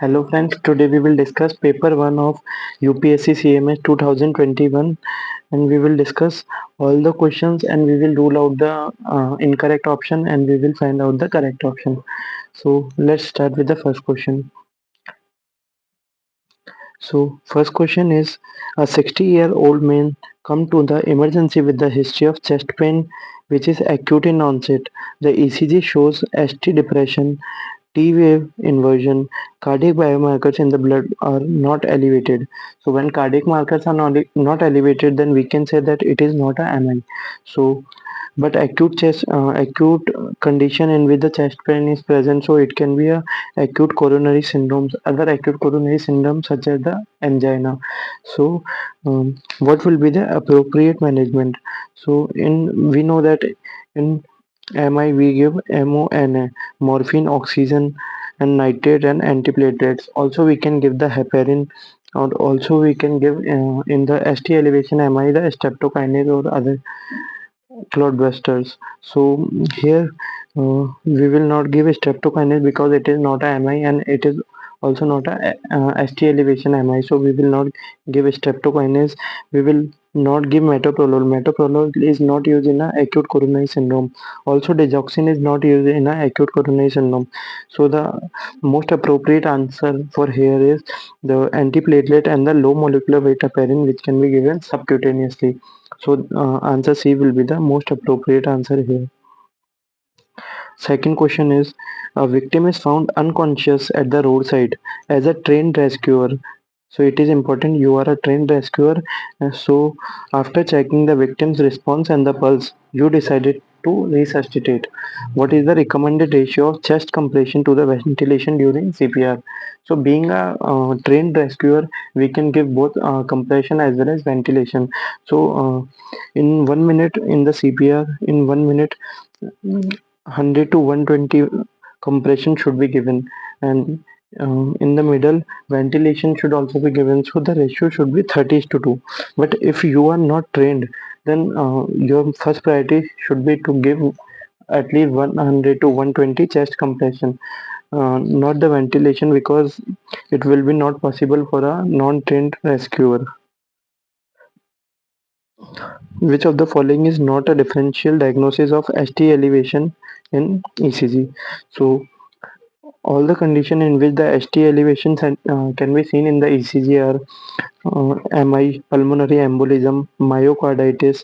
Hello friends, today we will discuss paper 1 of UPSC CMS 2021 and we will discuss all the questions and we will rule out the incorrect option and we will find out the correct option. So let's start with the first question. So first question is, a 60-year-old man come to the emergency with the history of chest pain which is acute in onset. The ECG shows ST depression, T-wave inversion. Cardiac biomarkers in the blood are not elevated. So when cardiac markers are not elevated, then we can say that it is not a MI. So but acute condition in which the chest pain is present, so it can be a acute coronary syndromes, other acute coronary syndromes such as the angina. So what will be the appropriate management? So in we know that in MI we give MONA, morphine, oxygen and nitrate and antiplatelets. Also we can give the heparin, or also we can give in the ST elevation MI the streptokinase or other clotbusters. So here we will not give streptokinase because it is not a MI and it is also not a ST elevation MI. So we will not give streptokinase. We will not give metoprolol. Metoprolol is not used in a acute coronary syndrome. Also digoxin is not used in a acute coronary syndrome. So the most appropriate answer for here is the antiplatelet and the low molecular weight heparin, which can be given subcutaneously. So answer C will be the most appropriate answer here. Second question is, a victim is found unconscious at the roadside as a trained rescuer. So it is important you are a trained rescuer. So after checking the victim's response and the pulse, you decided to resuscitate. What is the recommended ratio of chest compression to the ventilation during CPR? So being a trained rescuer, we can give both compression as well as ventilation. So in 1 minute in the CPR, in 1 minute 100 to 120 compression should be given, and in the middle ventilation should also be given, so the ratio should be 30:2. But if you are not trained, then your first priority should be to give at least 100 to 120 chest compression, not the ventilation, because it will be not possible for a non-trained rescuer. Which of the following is not a differential diagnosis of ST elevation in ECG? So all the condition in which the ST elevations can be seen in the ECG are MI, pulmonary embolism, myocarditis,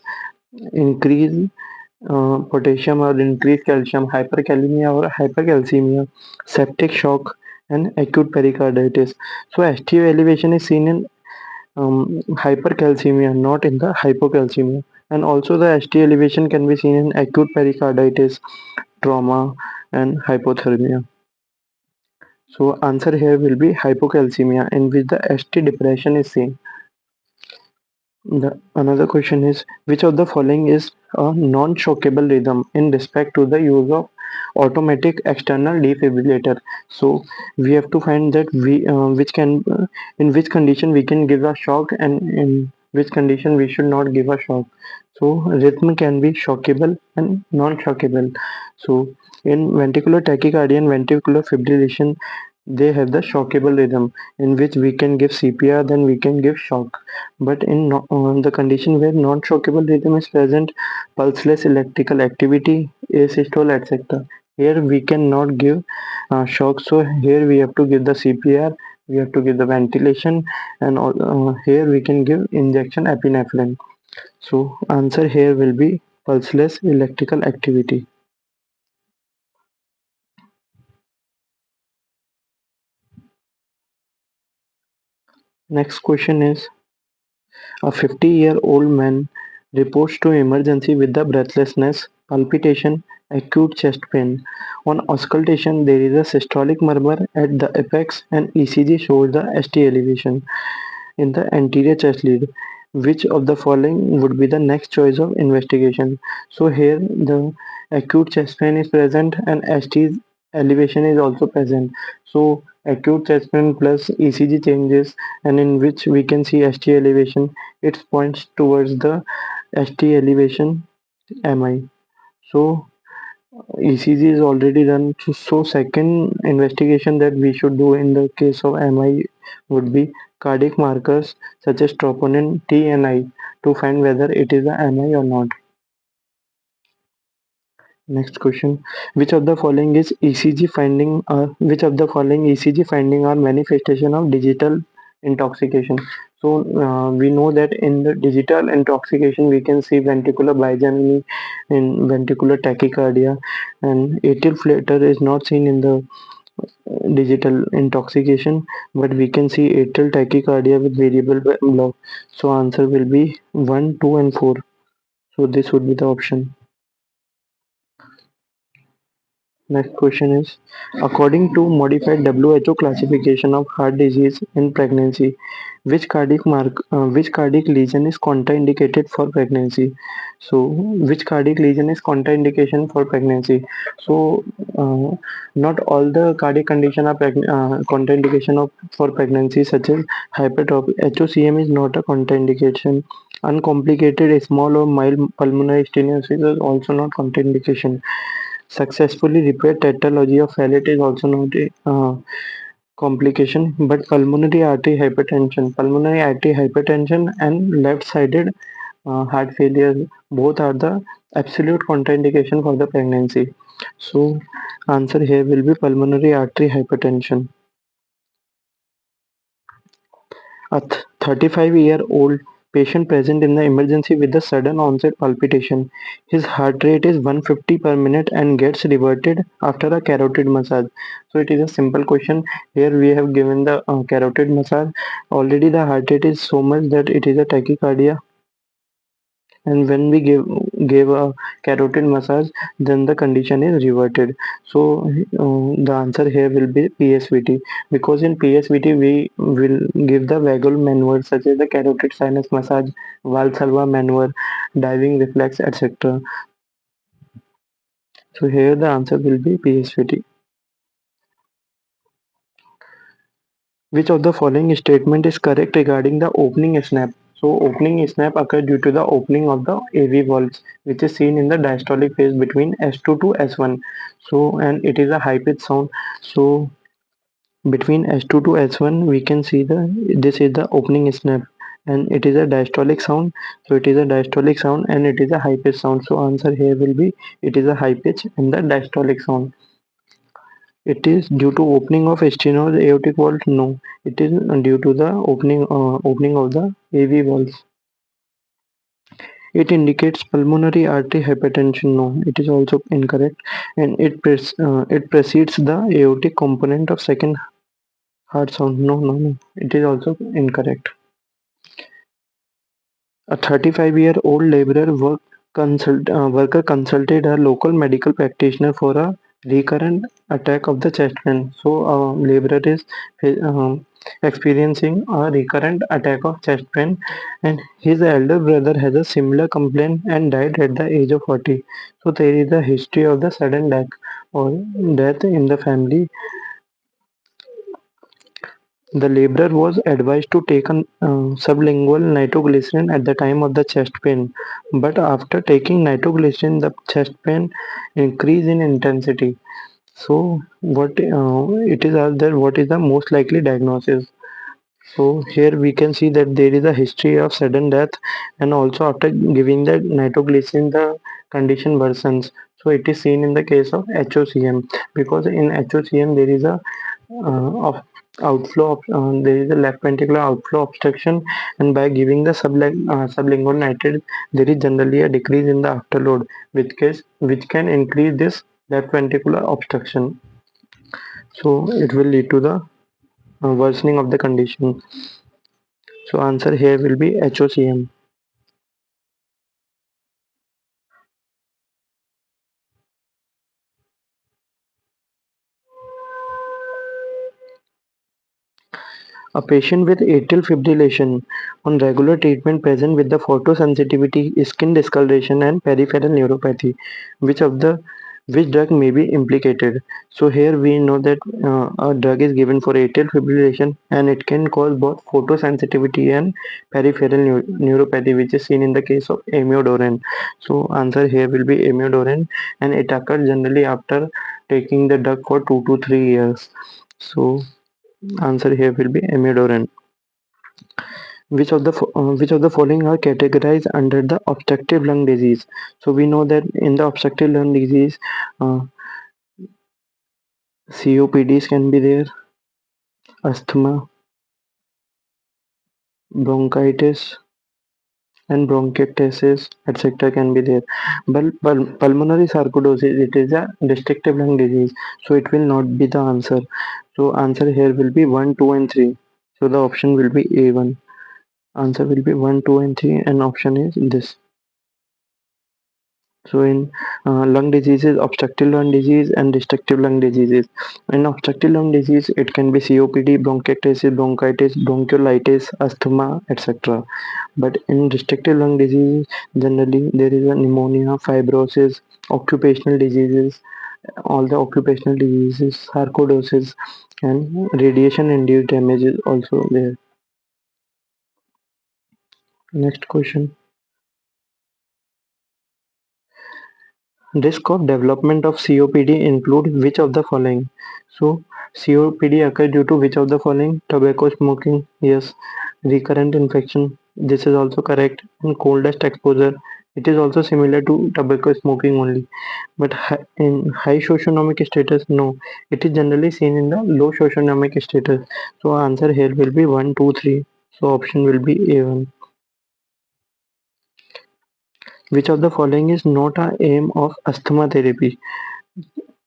increased potassium or increased calcium, hyperkalemia or hypercalcemia, septic shock, and acute pericarditis. So ST elevation is seen in hypercalcemia, not in the hypocalcemia. And also the ST elevation can be seen in acute pericarditis, trauma, and hypothermia. So answer here will be hypocalcemia, in which the ST depression is seen. Another question is, which of the following is a non-shockable rhythm in respect to the use of automatic external defibrillator? So we have to find that we in which condition we can give a shock and in which condition we should not give a shock. So rhythm can be shockable and non-shockable. So in ventricular tachycardia and ventricular fibrillation, they have the shockable rhythm, in which we can give CPR, then we can give shock. But in the condition where non-shockable rhythm is present, pulseless electrical activity, asystole, etc., here we cannot give shock. So here we have to give the CPR, we have to give the ventilation, and here we can give injection epinephrine. So answer here will be pulseless electrical activity. Next question is, a 50-year-old man reports to emergency with the breathlessness, palpitation, acute chest pain. On auscultation, there is a systolic murmur at the apex and ECG shows the ST elevation in the anterior chest lead. Which of the following would be the next choice of investigation? So here the acute chest pain is present and ST elevation is also present. So acute chest pain plus ECG changes, and in which we can see ST elevation, it points towards the ST elevation MI. So ECG is already done. So second investigation that we should do in the case of MI would be cardiac markers such as troponin T and I to find whether it is a MI or not. Next question: Which of the following is ECG finding? Which of the following ECG finding are manifestation of digital intoxication? So we know that in the digital intoxication we can see ventricular bigeminy in ventricular tachycardia, and atrial flutter is not seen in the digital intoxication, but we can see atrial tachycardia with variable block. So answer will be 1, 2, and 4. So this would be the option. Next question is, according to modified WHO classification of heart disease in pregnancy, which cardiac lesion is contraindicated for pregnancy? So, which cardiac lesion is contraindication for pregnancy? So, not all the cardiac condition are contraindication for pregnancy, such as hypertrophy. HOCM is not a contraindication. Uncomplicated small or mild pulmonary stenosis is also not contraindication. Successfully repaired tetralogy of Fallot is also not a complication, but pulmonary artery hypertension and left-sided heart failure both are the absolute contraindication for the pregnancy. So, answer here will be pulmonary artery hypertension. A 35-year-old patient present in the emergency with a sudden onset palpitation. His heart rate is 150 per minute and gets reverted after a carotid massage. So it is a simple question. Here we have given the carotid massage. Already the heart rate is so much that it is a tachycardia, and when we gave a carotid massage, then the condition is reverted. So the answer here will be PSVT, because in PSVT we will give the vagal maneuver such as the carotid sinus massage, Valsalva maneuver, diving reflex, etc. So here the answer will be PSVT. Which of the following statement is correct regarding the opening snap? So opening snap occurs due to the opening of the AV valves, which is seen in the diastolic phase between S2 to S1. So, and it is a high pitch sound. So between S2 to S1 we can see this is the opening snap, and it is a diastolic sound. So it is a diastolic sound and it is a high pitch sound. So answer here will be, it is a high pitch and the diastolic sound. It is due to opening of stenoid aortic valve. No, it is due to the opening of the AV valves. It indicates pulmonary artery hypertension. No, it is also incorrect, and it precedes the aortic component of second heart sound. No, no, no. It is also incorrect. A 35-year-old laborer worker consulted a local medical practitioner for a recurrent attack of the chest pain. So, a laborer is experiencing a recurrent attack of chest pain, and his elder brother has a similar complaint and died at the age of 40. So, there is a history of the sudden death or death in the family. The laborer was advised to take sublingual nitroglycerin at the time of the chest pain, but after taking nitroglycerin, the chest pain increased in intensity. So, what it is there? What is the most likely diagnosis? So here we can see that there is a history of sudden death, and also after giving the nitroglycerin, the condition worsens. So it is seen in the case of HOCM, because in HOCM there is a of outflow of there is a left ventricular outflow obstruction, and by giving the sublingual nitrate, there is generally a decrease in the afterload, which can increase this left ventricular obstruction. So it will lead to the worsening of the condition. So answer here will be HOCM. A patient with atrial fibrillation on regular treatment present with the photosensitivity, skin discoloration, and peripheral neuropathy. Which of the Which drug may be implicated? So here we know that a drug is given for atrial fibrillation and it can cause both photosensitivity and peripheral neuropathy, which is seen in the case of amiodarone. So answer here will be amiodarone, and it occurs generally after taking the drug for 2 to 3 years. So answer here will be amiodarone. Which of the following are categorized under the obstructive lung disease? So we know that in the obstructive lung disease, uh, COPDs can be there, asthma, bronchitis, and bronchiectasis, etc. can be there. But pulmonary sarcoidosis, it is a destructive lung disease, so it will not be the answer. So answer here will be 1, 2, and 3. So the option will be A1. Answer will be 1, 2, and 3, and option is this. So in lung diseases, obstructive lung disease and destructive lung diseases. In obstructive lung disease, it can be COPD, bronchiectasis, bronchitis, bronchiolitis, asthma, etc. But in destructive lung disease, generally there is a pneumonia, fibrosis, occupational diseases, all the occupational diseases, sarcoidosis, and radiation-induced damage is also there. Next question. Risk of development of COPD include which of the following? So, COPD occurs due to which of the following? Tobacco smoking, yes. Recurrent infection, this is also correct. And coal dust exposure, it is also similar to tobacco smoking only. But in high socioeconomic status, no. It is generally seen in the low socioeconomic status. So, answer here will be 1, 2, 3. So, option will be A1. Which of the following is not a aim of asthma therapy?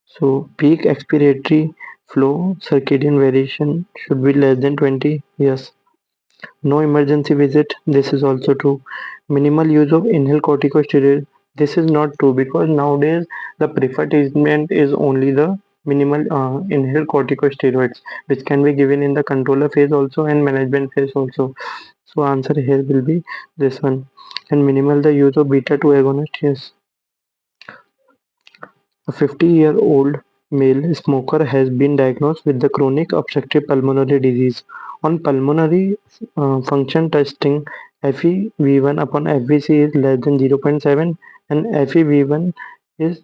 So peak expiratory flow circadian variation should be less than 20. Yes. No emergency visit. This is also true. Minimal use of inhaled corticosteroid. This is not true because nowadays the preferred treatment is only the minimal inhaled corticosteroids, which can be given in the controller phase also and management phase also. So answer here will be this one. And minimal the use of beta 2 agonist. Yes. A 50-year-old male smoker has been diagnosed with the chronic obstructive pulmonary disease. On pulmonary function testing, FeV1 upon FVC is less than 0.7 and FeV1 is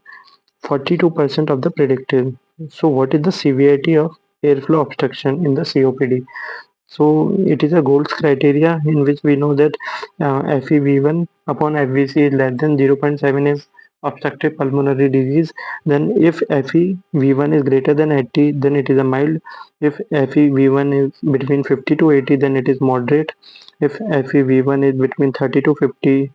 42% of the predicted. So, what is the severity of airflow obstruction in the COPD? So it is a gold criteria in which we know that FeV1 upon FVC is less than 0.7 is obstructive pulmonary disease. Then if FeV1 is greater than 80, then it is a mild. If FeV1 is between 50 to 80, then it is moderate. If FeV1 is between 30 to 50,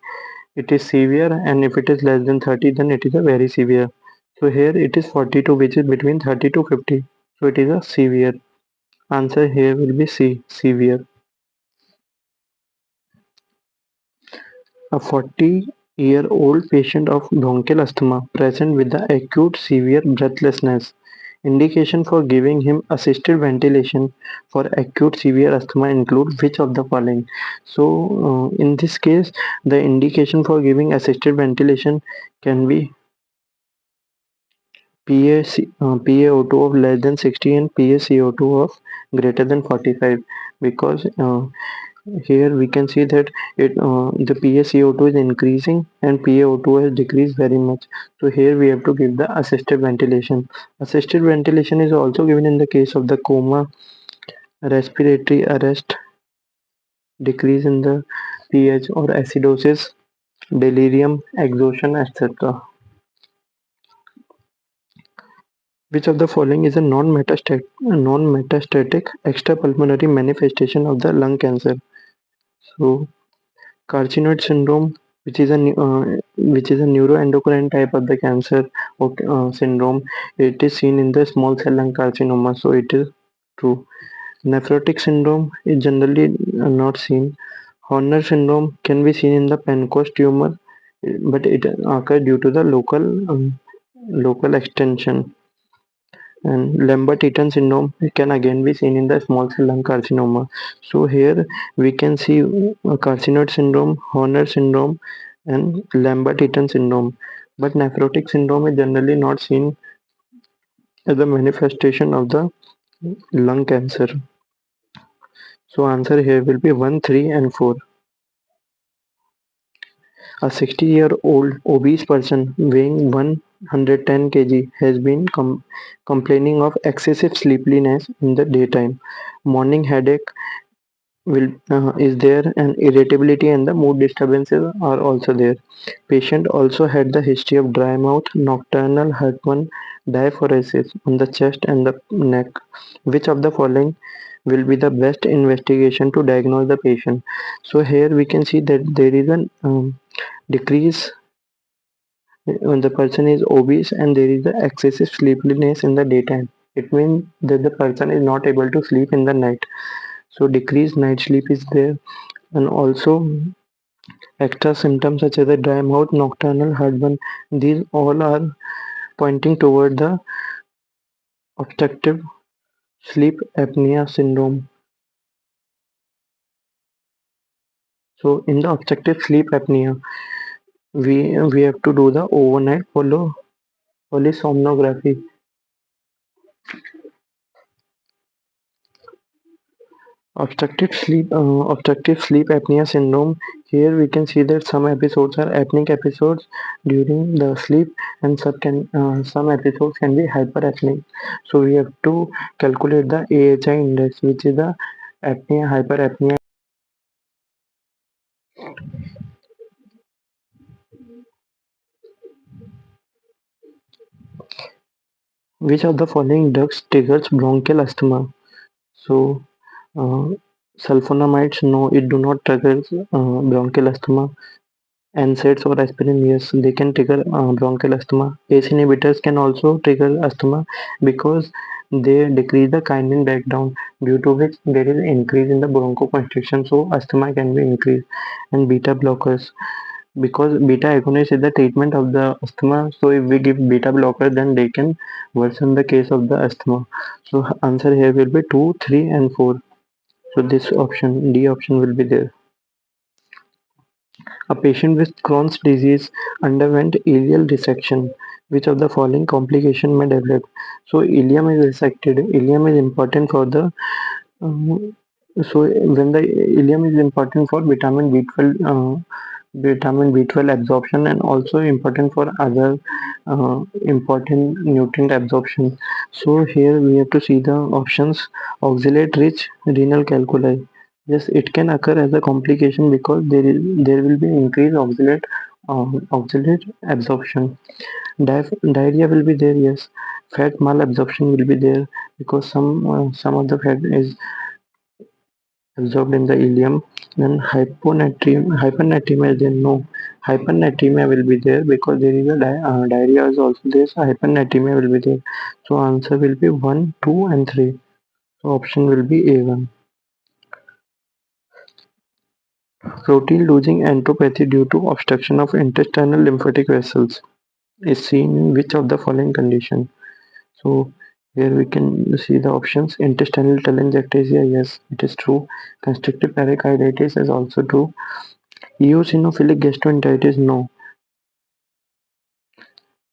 it is severe, and if it is less than 30, then it is a very severe. So here it is 42, which is between 30 to 50. So it is a severe. Answer here will be C, severe. A 40-year-old patient of bronchial asthma present with the acute severe breathlessness. Indication for giving him assisted ventilation for acute severe asthma include which of the following? So, in this case, the indication for giving assisted ventilation can be PaO2 of less than 60 and PaCO2 of greater than 45, because here we can see that the PaCO2 is increasing and PaO2 has decreased very much. So here we have to give the assisted ventilation. Assisted ventilation is also given in the case of the coma, respiratory arrest, decrease in the pH or acidosis, delirium, exhaustion, etc. Which of the following is a non-metastatic extrapulmonary manifestation of the lung cancer? So carcinoid syndrome, which is a neuroendocrine type of the cancer syndrome, it is seen in the small cell lung carcinoma, so it is true. Nephrotic syndrome is generally not seen. Horner syndrome can be seen in the pancreas tumor, but it occurs due to the local extension. And Lambert-Eaton syndrome can again be seen in the small cell lung carcinoma. So here we can see carcinoid syndrome, Horner syndrome, and Lambert-Eaton syndrome. but nephrotic syndrome is generally not seen as a manifestation of the lung cancer. So answer here will be 1, 3 and 4. A 60-year-old obese person weighing 110 kg has been complaining of excessive sleepiness in the daytime. Morning headache is there, and irritability and the mood disturbances are also there. Patient also had the history of dry mouth, nocturnal heartburn, diaphoresis on the chest and the neck. Which of the following will be the best investigation to diagnose the patient? So here we can see that there is an decrease when the person is obese and there is the excessive sleepiness in the daytime. It means that the person is not able to sleep in the night. So decreased night sleep is there, and also extra symptoms such as a dry mouth, nocturnal heartburn. These all are pointing toward the obstructive sleep apnea syndrome. So in the obstructive sleep apnea, we have to do the overnight polysomnography. Obstructive sleep apnea syndrome. Here we can see that some episodes are apneic episodes during the sleep, and some episodes can be hyperapneic. So we have to calculate the AHI index, which is the apnea hyperapnea. Which of the following drugs triggers bronchial asthma? So uh, sulfonamides, no, it do not trigger bronchial asthma. NSAIDs or aspirin, yes, they can trigger bronchial asthma. ACE inhibitors can also trigger asthma because they decrease the kinin breakdown, due to which there is increase in the bronchoconstriction, so asthma can be increased. And beta blockers, because beta agonist is the treatment of the asthma, so if we give beta blocker, then they can worsen the case of the asthma. So answer here will be 2, 3 and 4. So this option, D option will be there. A patient with Crohn's disease underwent ileal dissection. Which of the following complication may develop? So ileum is resected. Ileum is important for the um, so when the ileum is important for vitamin B12 absorption, and also important for other important nutrient absorption. So here we have to see the options. Oxalate rich renal calculi. Yes, it can occur as a complication because there will be increased oxalate absorption. Diarrhea will be there. Yes, fat malabsorption will be there because some of the fat is absorbed in the ileum. Then hypernatremia, then no. Hypernatremia will be there because there is a diarrhea is also there, so hypernatremia will be there. So answer will be 1, 2 and 3. So option will be A1. Protein losing enteropathy due to obstruction of intestinal lymphatic vessels is seen in which of the following condition? So here we can see the options. Intestinal telangiectasia, yes, it is true. Constrictive pericarditis is also true. Eosinophilic gastroenteritis, no.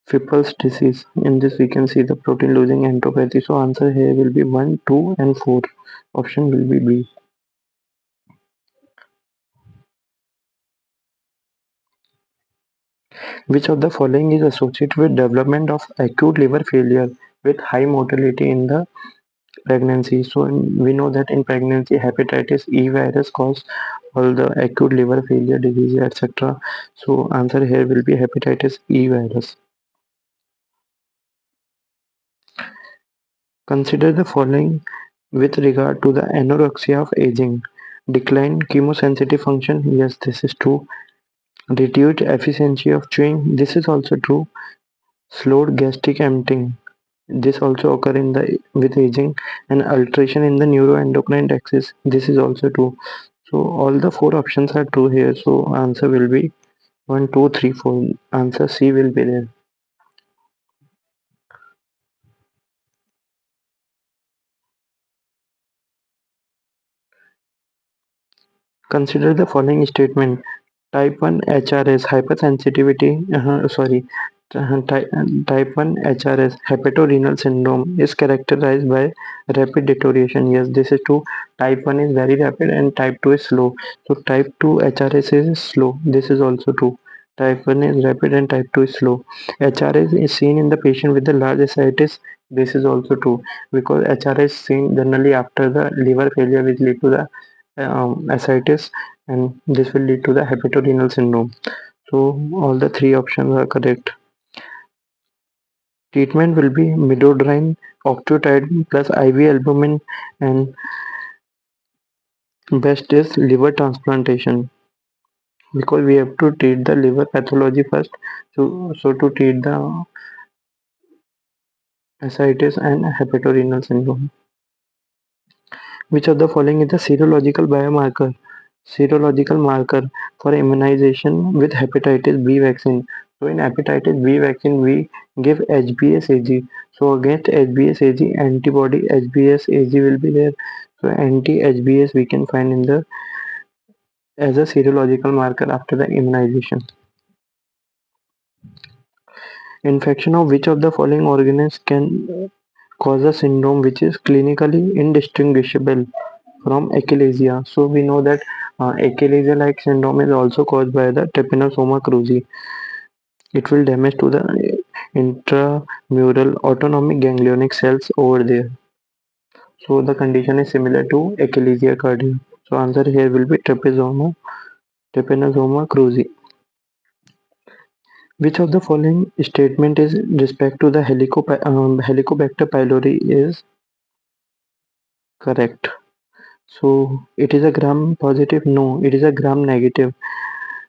Fipple's disease, in this we can see the protein losing enteropathy. So answer here will be 1, 2 and 4. Option will be B. Which of the following is associated with development of acute liver failure with high mortality in the pregnancy? So we know that in pregnancy hepatitis E virus cause all the acute liver failure disease, etc. So answer here will be hepatitis E virus. Consider the following with regard to the anorexia of aging. Decline chemosensitive function, yes, this is true. Reduced efficiency of chewing, this is also true. Slowed gastric emptying, this also occur in the with aging. And alteration in the neuroendocrine axis, this is also true. So all the four options are true here. So answer will be 1, 2, 3, 4. Answer C will be there. Consider the following statement. Type 1 HRS hypersensitivity, type 1 HRS hepatorenal syndrome is characterized by rapid deterioration. Yes, this is true. Type 1 is very rapid and type 2 is slow. So type 2 HRS is slow. This is also true. Type 1 is rapid and type 2 is slow. HRS is seen in the patient with the large ascites. This is also true because HRS is seen generally after the liver failure, which lead to the ascites, and this will lead to the hepatorenal syndrome. So all the three options are correct. Treatment will be midodrine, octreotide plus IV albumin, and best is liver transplantation because we have to treat the liver pathology first. So to treat the ascites and hepatorenal syndrome. Which of the following is the serological biomarker? Serological marker for immunization with hepatitis B vaccine. So in hepatitis B vaccine we give HBsAg. So against HBsAg antibody HBsAg will be there. So anti-HBs we can find in the as a serological marker after the immunization. Infection of which of the following organisms can cause a syndrome which is clinically indistinguishable from achalasia? So we know that achalasia-like syndrome is also caused by the trypanosoma cruzi. It will damage to the intramural autonomic ganglionic cells over there. So the condition is similar to achalasia cardia. So answer here will be trypanosoma cruzi. Which of the following statement is respect to the Helicobacter pylori is correct? So it is a gram positive? No, it is a gram negative.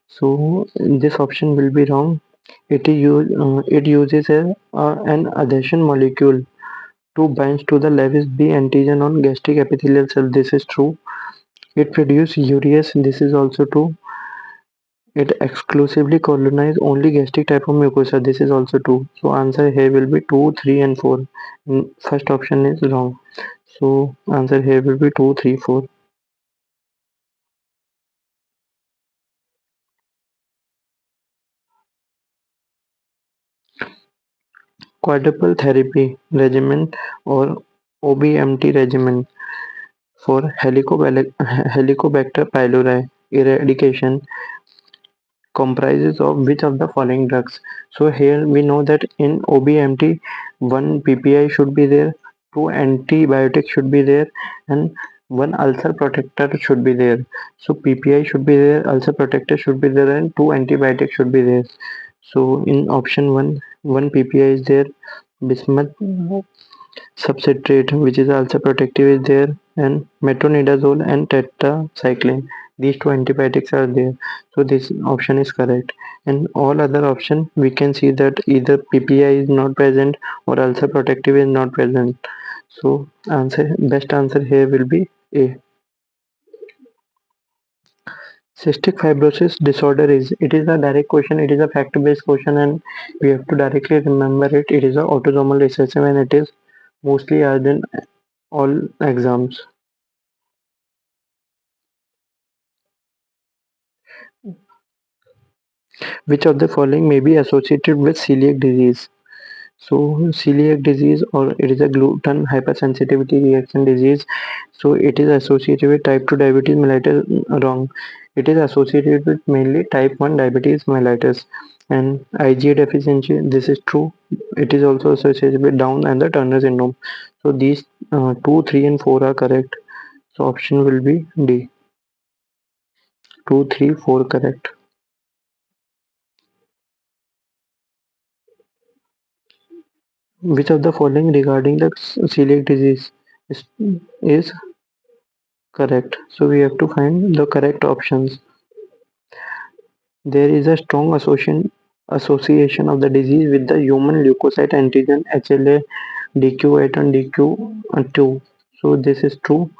So this option will be wrong. It uses an adhesion molecule to bind to the Lewis B antigen on gastric epithelial cell. This is true. It produces urease. This is also true. It exclusively colonizes only gastric type of mucosa. This is also true. So answer here will be 2, 3 and 4. First option is wrong. So answer here will be 2, 3, 4. Quadruple therapy regimen or OBMT regimen for Helicobacter pylori eradication comprises of which of the following drugs? So here we know that in OBMT, one PPI should be there, two antibiotics should be there, and one ulcer protector should be there. So PPI should be there, ulcer protector should be there, and two antibiotics should be there. So in option one PPI is there, bismuth substrate which is also protective is there, and metronidazole and tetracycline. These two antibiotics are there, so this option is correct. And all other option we can see that either PPI is not present or also protective is not present. So best answer here will be A. Cystic fibrosis disorder is, it is a direct question, it is a fact based question, and we have to directly remember it. It is a autosomal recessive and it is mostly asked in all exams. Which of the following may be associated with celiac disease? So celiac disease, or it is a gluten hypersensitivity reaction disease. So it is associated with type 2 diabetes mellitus. Wrong. It is associated with mainly type 1 diabetes mellitus and IgA deficiency. This is true. It is also associated with Down and the Turner syndrome. So these 2, 3 and 4 are correct. So option will be D. 2, 3, 4 correct. Which of the following regarding the celiac disease is correct? So we have to find the correct options. There is a strong association of the disease with the human leukocyte antigen HLA DQ8 and DQ2. So this is true.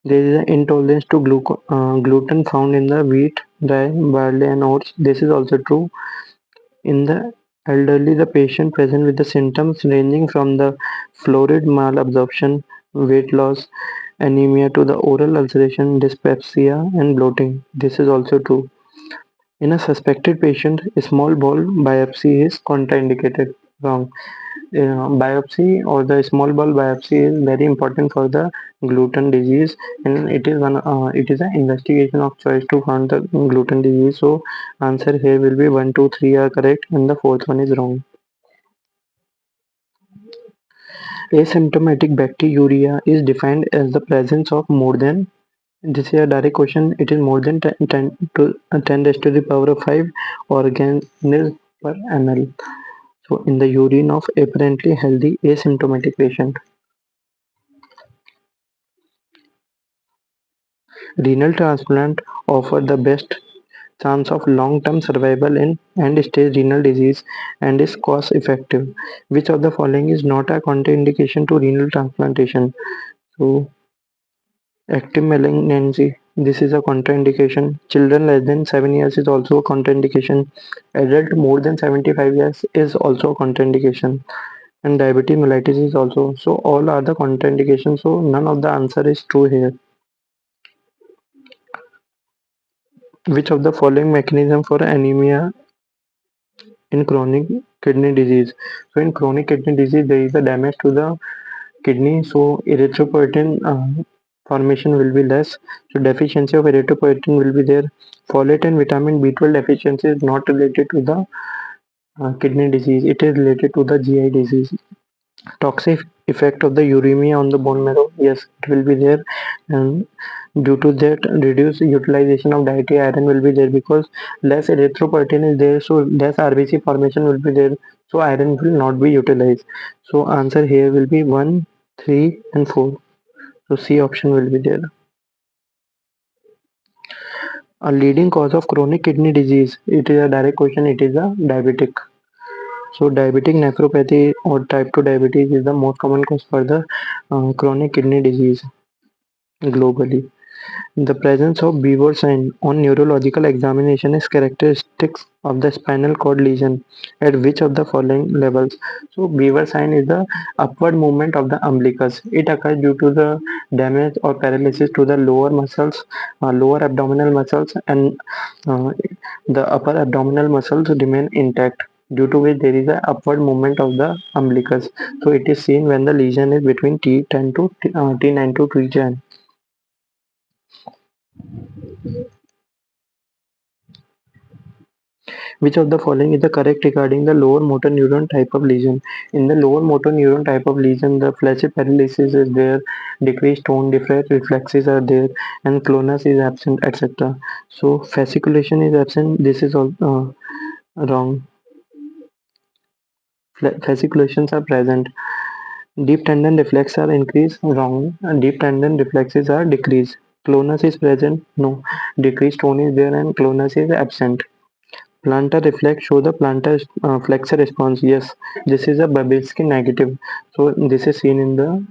There is an intolerance to gluten found in the wheat, rye, barley and oats. This is also true. In the elderly, the patient present with the symptoms ranging from the fluoride malabsorption, weight loss, anemia to the oral ulceration, dyspepsia and bloating. This is also true. In a suspected patient, a small bowel biopsy is contraindicated. Wrong. Biopsy or the small bowel biopsy is very important for the gluten disease, and it is an investigation of choice to find the gluten disease. So answer here will be 1, 2, 3 are correct, and the fourth one is wrong. Asymptomatic bacteriuria is defined as the presence of more than, this is a direct question, it is more than 10 raised to the power of 5 organisms per ml. So in the urine of apparently healthy asymptomatic patient. Renal transplant offer the best chance of long-term survival in end-stage renal disease and is cost-effective. Which of the following is not a contraindication to renal transplantation? So active malignancy, this is a contraindication. Children less than 7 years is also a contraindication. Adult more than 75 years is also a contraindication. And diabetes mellitus is also. So all are the contraindications. So none of the answer is true here. Which of the following mechanism for anemia in chronic kidney disease? So in chronic kidney disease, there is a damage to the kidney, so erythropoietin formation will be less. So deficiency of erythropoietin will be there. Folate and vitamin B12 deficiency is not related to the kidney disease. It is related to the GI disease. Toxic effect of the uremia on the bone marrow, yes, it will be there, and due to that reduced utilization of dietary iron will be there because less erythropoietin is there, so less RBC formation will be there, so iron will not be utilized. So answer here will be 1, 3 and 4. So C option will be there. A leading cause of chronic kidney disease, it is a direct question, it is a diabetic. So diabetic nephropathy or type 2 diabetes is the most common cause for the chronic kidney disease globally. The presence of Beaver sign on neurological examination is characteristics of the spinal cord lesion at which of the following levels? So Beaver sign is the upward movement of the umbilicus. It occurs due to the damage or paralysis to the lower muscles, lower abdominal muscles, and uh, the upper abdominal muscles remain intact, due to which there is a upward movement of the umbilicus. So it is seen when the lesion is between T10 to T9 to T10. Which of the following is the correct regarding the lower motor neuron type of lesion? In the lower motor neuron type of lesion, the flaccid paralysis is there, decreased tone, different reflexes are there, and clonus is absent, etc. So fasciculation is absent. This is all wrong. Fasciculations are present. Deep tendon reflex are increased. Wrong. And deep tendon reflexes are decreased. Clonus is present. No. Decreased tone is there and clonus is absent. Plantar reflex show the plantar flexor response. Yes, this is a Babinski negative. So this is seen in the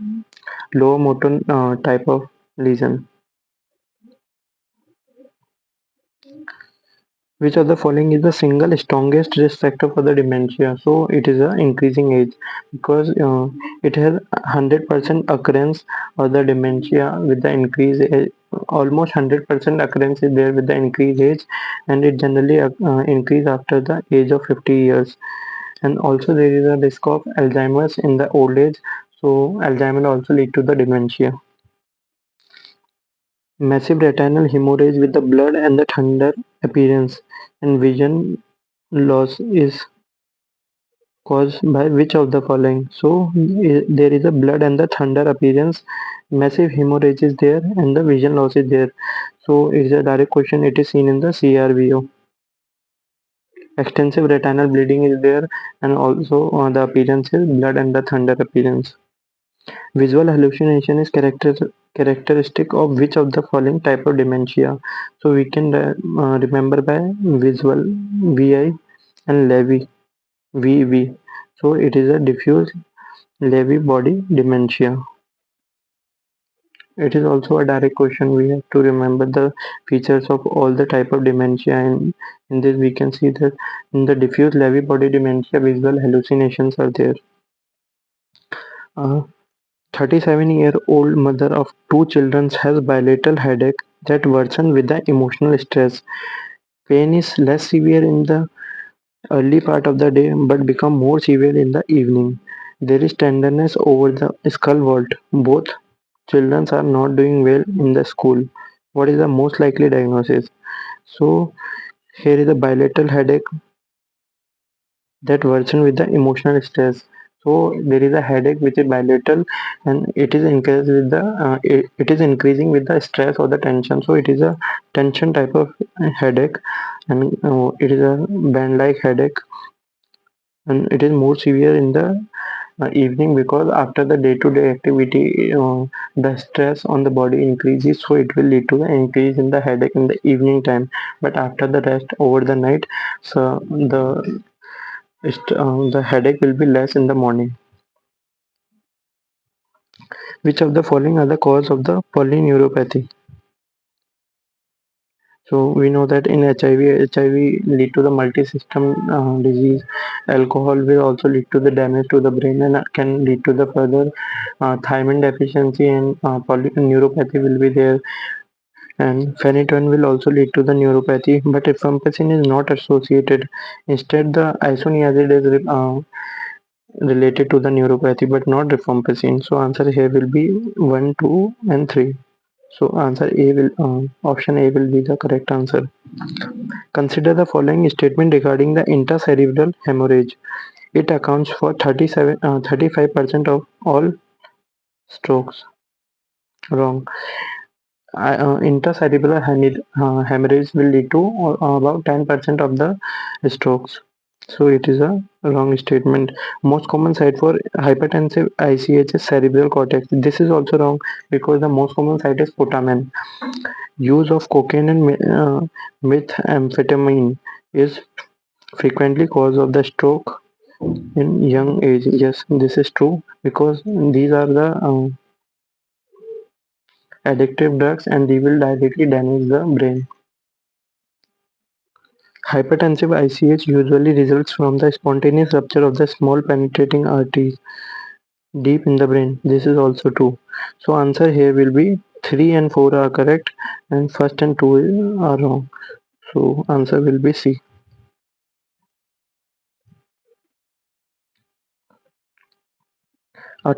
lower motor type of lesion. Which of the following is the single strongest risk factor for the dementia? So it is a increasing age because it has 100% occurrence of the dementia with the increased age. Almost 100% occurrence is there with the increased age, and it generally increase after the age of 50 years. And also there is a risk of Alzheimer's in the old age, so Alzheimer also lead to the dementia. Massive retinal hemorrhage with the blood and the thunder appearance and vision loss is caused by which of the following? So there is a blood and the thunder appearance, massive hemorrhage is there, and the vision loss is there. So it is a direct question, it is seen in the CRVO. Extensive retinal bleeding is there, and also the appearance is blood and the thunder appearance. Visual hallucination is characteristic of which of the following type of dementia? So we can remember by visual, VI, and Lewy, VV. So it is a diffuse Lewy body dementia. It is also a direct question. We have to remember the features of all the type of dementia, and in this we can see that in the diffuse Lewy body dementia, visual hallucinations are there. 37-year-old mother of two children has bilateral headache that worsen with the emotional stress. Pain is less severe in the early part of the day but become more severe in the evening. There is tenderness over the skull vault. Both children are not doing well in the school. What is the most likely diagnosis? So here is a bilateral headache that worsen with the emotional stress. So there is a headache which is bilateral and it is increased with the it is increasing with the stress or the tension. So it is a tension type of headache, and it is a band like headache, and it is more severe in the evening because after the day-to-day activity the stress on the body increases, so it will lead to the increase in the headache in the evening time. But after the rest over the night, so the headache will be less in the morning. Which of the following are the cause of the polyneuropathy? So we know that in HIV lead to the multi-system disease. Alcohol will also lead to the damage to the brain and can lead to the further thiamine deficiency, and polyneuropathy will be there. And phenytoin will also lead to the neuropathy, but rifampicin is not associated. Instead, the isoniazid is related to the neuropathy, but not rifampicin. So answer here will be 1, 2, and 3. So answer A will option A will be the correct answer. Consider the following statement regarding the intracerebral hemorrhage. It accounts for 35% of all strokes. Wrong. Intracerebral hemorrhage will lead to about 10% of the strokes. So it is a wrong statement. Most common site for hypertensive ICH is cerebral cortex. This is also wrong because the most common site is putamen. Use of cocaine and methamphetamine is frequently cause of the stroke in young age. Yes, this is true because these are the addictive drugs and they will directly damage the brain. Hypertensive ICH usually results from the spontaneous rupture of the small penetrating arteries deep in the brain. This is also true. So answer here will be 3 and 4 are correct and first and 2 are wrong. So answer will be C. A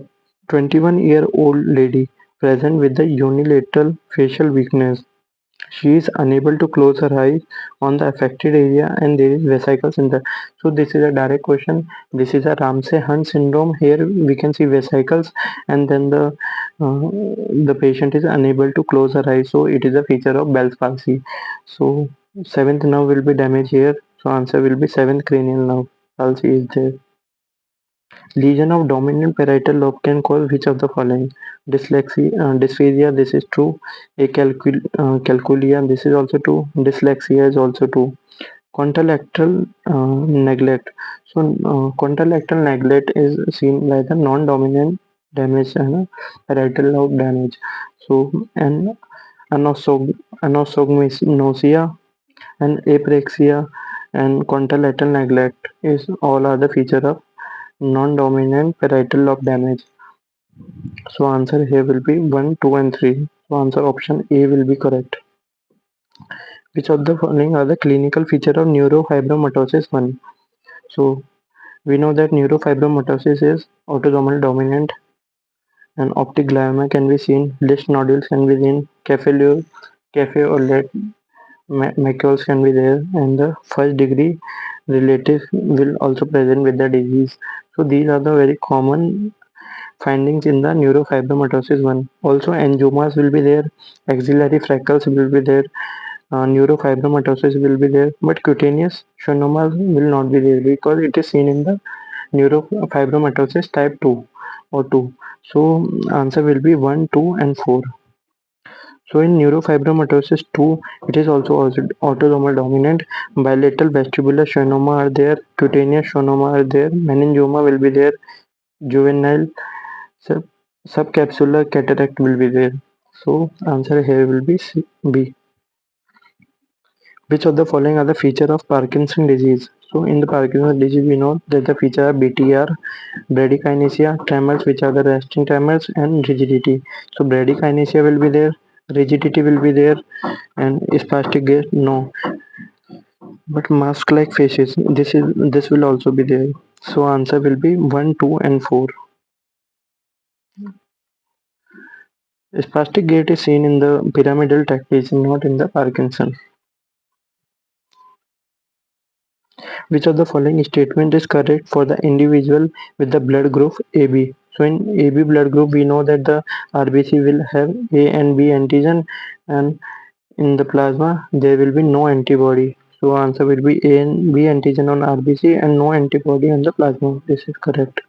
21-year-old lady present with the unilateral facial weakness. She is unable to close her eyes on the affected area and there is vesicles in the. So this is a direct question. This is a Ramsay-Hunt syndrome. Here we can see vesicles and then the patient is unable to close her eyes. So it is a feature of Bell's palsy. So seventh nerve will be damaged here. So answer will be seventh cranial nerve palsy is there. Lesion of dominant parietal lobe can cause which of the following? Dysphagia, this is true. Acalculia, this is also true. Dyslexia is also true. Contralateral neglect. So, contralateral neglect is seen by the non-dominant damage and parietal lobe damage. So, and anosognosia and apraxia and contralateral neglect is all are the feature of non-dominant parietal lobe damage. So answer here will be 1, 2 and 3. So answer option A will be correct. Which of the following are the clinical feature of neurofibromatosis 1? So we know that neurofibromatosis is autosomal dominant and optic glioma can be seen, list nodules can be seen, cafe or lead macules can be there, and the first degree relative will also present with the disease. So these are the very common findings in the neurofibromatosis 1. Also angiomas will be there, axillary freckles will be there, neurofibromatosis will be there, but cutaneous schwannomas will not be there because it is seen in the neurofibromatosis type 2 or 2. So answer will be 1, 2 and 4. So in neurofibromatosis 2, it is also autosomal dominant. Bilateral vestibular schwannoma are there, cutaneous schwannoma are there, meningioma will be there, juvenile sub subcapsular cataract will be there. So answer here will be B. Which of the following are the feature of Parkinson disease? So in the Parkinson disease, we know that the feature are BTR, bradykinesia, tremors, which are the resting tremors, and rigidity. So bradykinesia will be there, rigidity will be there, and spastic gait no. But mask-like faces, this will also be there. So answer will be 1, 2, and 4. Spastic gait is seen in the pyramidal tachycardia, not in the Parkinson. Which of the following statement is correct for the individual with the blood group AB? So in AB blood group, we know that the RBC will have A and B antigen, and in the plasma there will be no antibody. So answer will be A and B antigen on RBC and no antibody on the plasma. This is correct.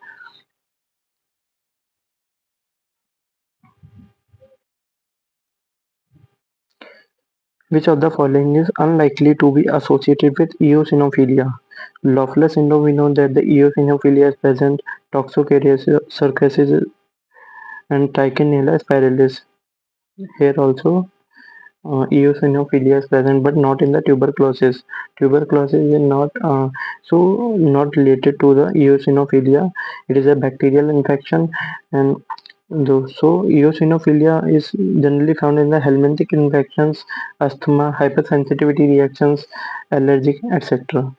Which of the following is unlikely to be associated with eosinophilia? Loeffler syndrome, we know that the eosinophilia is present, toxocarious cirrhosis and trichinella spiralis. Here also eosinophilia is present, but not in the tuberculosis. Tuberculosis is not related to the eosinophilia. It is a bacterial infection, and so eosinophilia is generally found in the helminthic infections, asthma, hypersensitivity reactions, allergic, etc.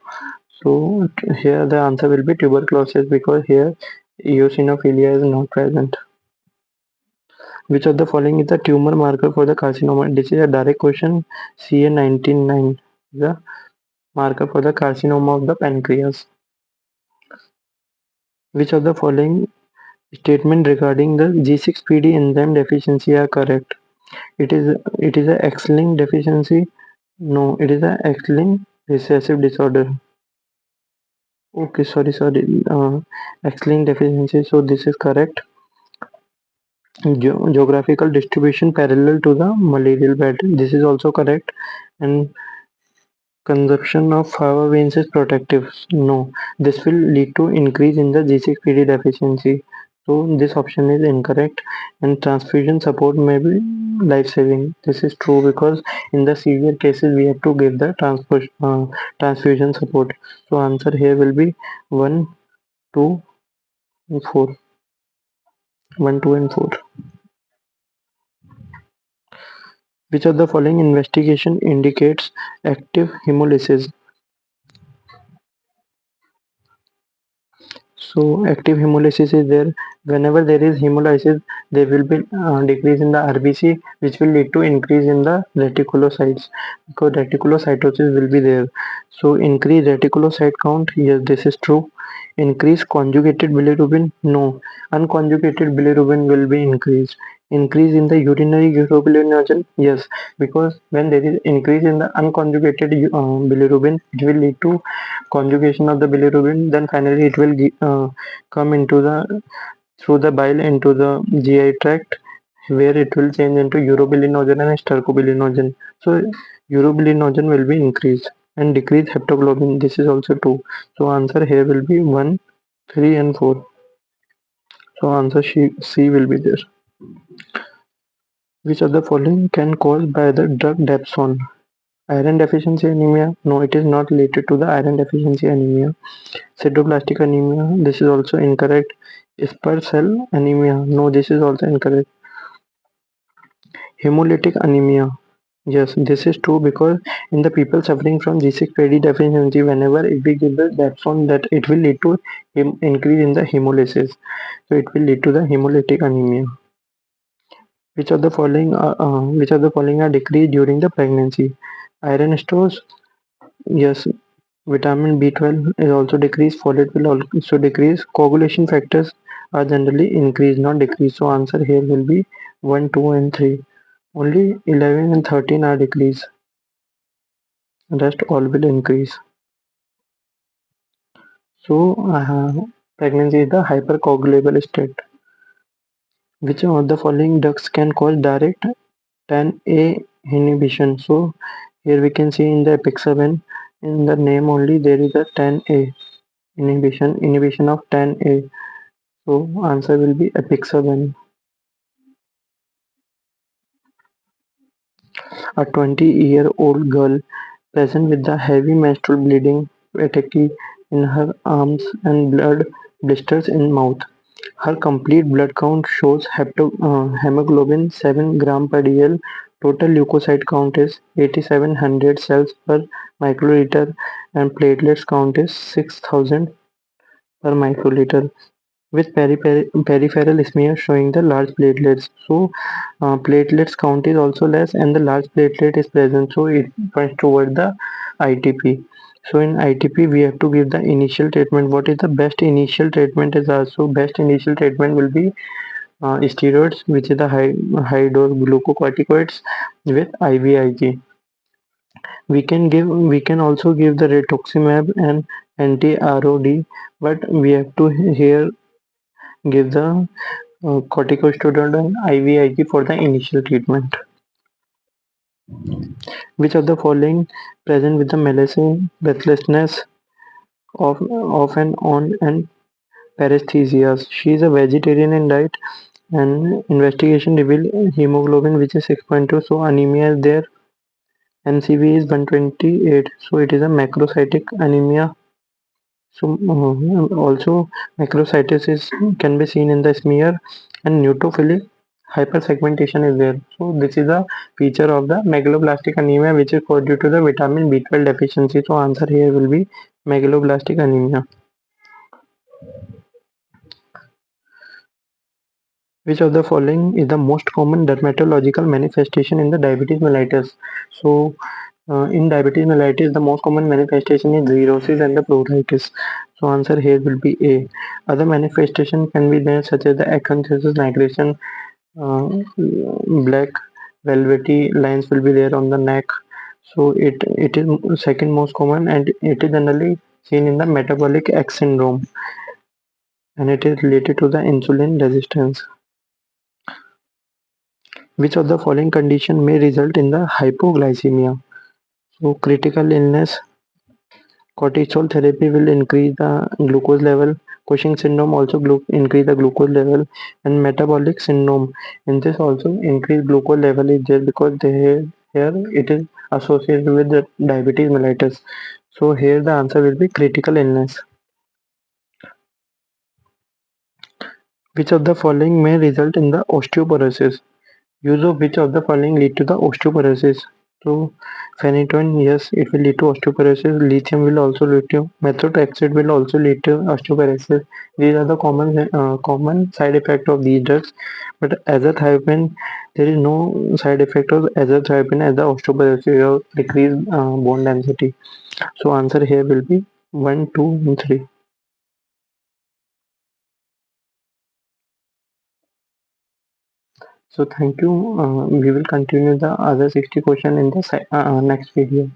So here the answer will be tuberculosis because here eosinophilia is not present. Which of the following is the tumor marker for the carcinoma? This is a direct question. CA199 is the marker for the carcinoma of the pancreas. Which of the following statement regarding the G6PD enzyme deficiency are correct? It is a X-linked deficiency. No, it is a X-linked recessive disorder. Okay, sorry. X-linked deficiency. So this is correct. Geographical distribution parallel to the malarial bed. This is also correct. And consumption of fava beans is protective. No, this will lead to increase in the G6PD deficiency. So this option is incorrect. And transfusion support may be life-saving. This is true because in the severe cases we have to give the transfusion support. So answer here will be 1, 2, 4. 1, 2, and 4. Which of the following investigation indicates active hemolysis? So active hemolysis is there. Whenever there is hemolysis, there will be decrease in the RBC, which will lead to increase in the reticulocytes because reticulocytosis will be there. So increase reticulocyte count. Yes, this is true. Increase conjugated bilirubin. No, unconjugated bilirubin will be increased. Increase in the urinary urobilinogen. Yes, because when there is increase in the unconjugated bilirubin, it will lead to conjugation of the bilirubin, then finally it will come into the through the bile into the GI tract where it will change into urobilinogen and stercobilinogen. So urobilinogen will be increased and decrease heptoglobin. This is also 2. So answer here will be 1, 3, and 4. So answer C will be there. Which of the following can cause by the drug dapsone? Iron deficiency anemia? No, it is not related to the iron deficiency anemia. Sideroblastic anemia, this is also incorrect. Spur cell anemia, no, this is also incorrect. Hemolytic anemia, yes, this is true because in the people suffering from G6PD deficiency, whenever if we give the dapsone, that it will lead to increase in the hemolysis, so it will lead to the hemolytic anemia. Which of the following are decreased during the pregnancy? Iron stores, yes. Vitamin B12 is also decreased, folate will also decrease, coagulation factors are generally increased, not decreased. So answer here will be 1, 2, and 3. Only 11 and 13 are decreased, rest all will increase. So pregnancy is the hypercoagulable state. Which of the following drugs can cause direct 10A inhibition? So here we can see in the apixaban, in the name only there is a 10A inhibition of 10A. So answer will be apixaban. A 20-year-old girl present with the heavy menstrual bleeding, fatigue in her arms and blood blisters in mouth. Her complete blood count shows hemoglobin 7 gram per dl Total leukocyte count is 8700 cells per microliter and platelets count is 6000 per microliter, with peripheral smear showing the large platelets. So platelets count is also less and the large platelet is present, so it points toward the ITP. So in ITP we have to give the initial treatment. What is the best initial treatment is also best initial treatment will be steroids, which is the high dose glucocorticoids with IVIG. We can also give the rituximab and anti-ROD, but we have to here give the corticosteroid and IVIG for the initial treatment. Which of the following present with the melasine, breathlessness, off and on, and paresthesias? She is a vegetarian in diet, and investigation revealed hemoglobin which is 6.2, so anemia is there. MCV is 128, so it is a macrocytic anemia. So also macrocytosis can be seen in the smear, and neutrophilic hypersegmentation is there. So this is a feature of the megaloblastic anemia which is caused due to the vitamin B12 deficiency. So answer here will be megaloblastic anemia. Which of the following is the most common dermatological manifestation in the diabetes mellitus? So in diabetes mellitus, the most common manifestation is xerosis and the pruritus. So answer here will be A. Other manifestation can be there such as the acanthosis nigration, black velvety lines will be there on the neck. So it is second most common and it is generally seen in the metabolic X syndrome, and it is related to the insulin resistance. Which of the following condition may result in the hypoglycemia? So critical illness, cortisol therapy will increase the glucose level. Cushing syndrome also increase the glucose level, and metabolic syndrome in this also increase glucose level is there because here it is associated with the diabetes mellitus. So here the answer will be critical illness. Which of the following may result in the osteoporosis? Use of which of the following lead to the osteoporosis? So phenytoin, yes, it will lead to osteoporosis. Lithium will also lead to. Methotrexate will also lead to osteoporosis. These are the common side effect of these drugs. But azathioprine, there is no side effect of azathioprine as the osteoporosis or decreased bone density. So answer here will be 1, 2, and 3. So thank you. We will continue the other 60 question in the next video.